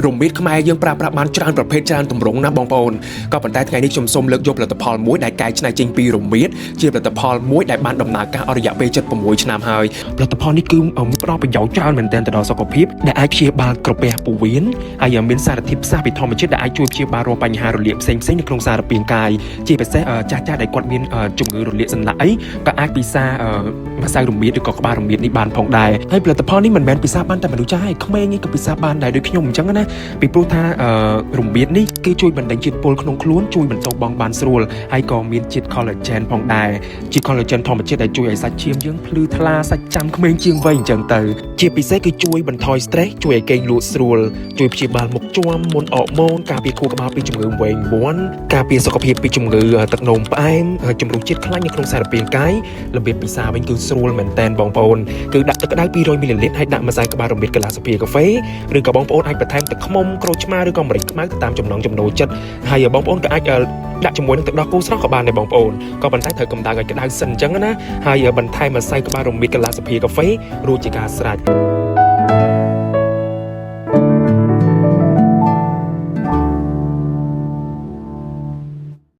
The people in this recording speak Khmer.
រមៀតខ្មែរយើងប្រើប្រាស់បានច្រើនប្រភេទច្រើនទម្រង់ណាបងប្អូនក៏ប៉ុន្តែថ្ងៃនេះខ្ញុំសូមលើកយកផលិតផលមួយដែលកែច្នៃចេញពីរមៀតជាផលិតផលមួយដែលបានដំណើរការអស់រយៈពេល76ឆ្នាំហើយផលិតផលនេះគឺផ្ដល់ប្រយោជន៍ច្រើនមែនទែនទៅដល់សុខភាពដែលអាចព្យាបាលក្រពះពោះវៀនហើយមានសារធាតុផ្សំពីធម្មជាតិដែលអាចជួយព្យាបាលរាល់បញ្ហារលាកផ្សេងៗនៅក្នុងសារពាង្គកាយជាពិសេសចាស់ៗដែលគាត់មានជំងឺរលាកសន្លាក់អីក៏អាចពិសាម្សៅរមៀតឬក៏ក្បាលរមៀតនេះបានផងដែរហើយផលិតផលនេះមិនមែនពិសាបានតែមនុស្សចាស់ឯងក្មេងនេះក៏ពិសាបានដែរដូចខ្ញុំអញ្ចឹងណាពីព្រោះថារមៀតនេះគឺជួយបណ្ដេញជាតិពុលក្នុងខ្លួនជួយបន្តបង់បានស្រួលហើយក៏មានជាតិ collagen ផងដែរជាតិ collagen ធម្មជាតិដែលជួយឲ្យសាច់ឈាមយើងភ្លឺថ្លាសាច់ចាំក្មេងជាងវ័យអញ្ចឹងទៅជាពិសេសគឺជួយបន្ថយ stress ជួយឲ្យគេងលក់ស្រួលជួយព្យាបាលមុខជាំមុនអកម៉ូនការពារខួរក្បាលពីជំងឺវែងវាន់ការពារសុខភាពពីជំងឺទឹកនោមផ្អែមជំរុញជាតិខ្លាញ់នៅក្នុងសារពាង្គកាយរបៀបពិសាវិញគឺស្រួលមែនតើបងប្អូនគឺដាក់ទឹកក្តៅ200មីលីលីត្រហើយដាក់ម្សៅក្បាលរមៀតកន្លះស្លាបព្រាកាហ្វេឬក៏បងប្អូនអាចបន្ថែមទឹកឃ្មុំក្រូចឆ្មាឬក៏ម្រេចខ្មៅទៅតាមចំណង់ចំណូលចិត្តហើយបងប្អូនក៏អាចដាក់ជាមួយនឹងទឹកដោះគោស្រស់ក៏បានដែរបងប្អូនក៏ប៉ុន្តែត្រូវកម្ដៅឲ្យក្តៅសិនអញ្ចឹងណាហើយបន្ថែមម្សៅក្បាលរមៀតកន្លះស្លាបព្រាកាហ្វេរួចជាការស្រេច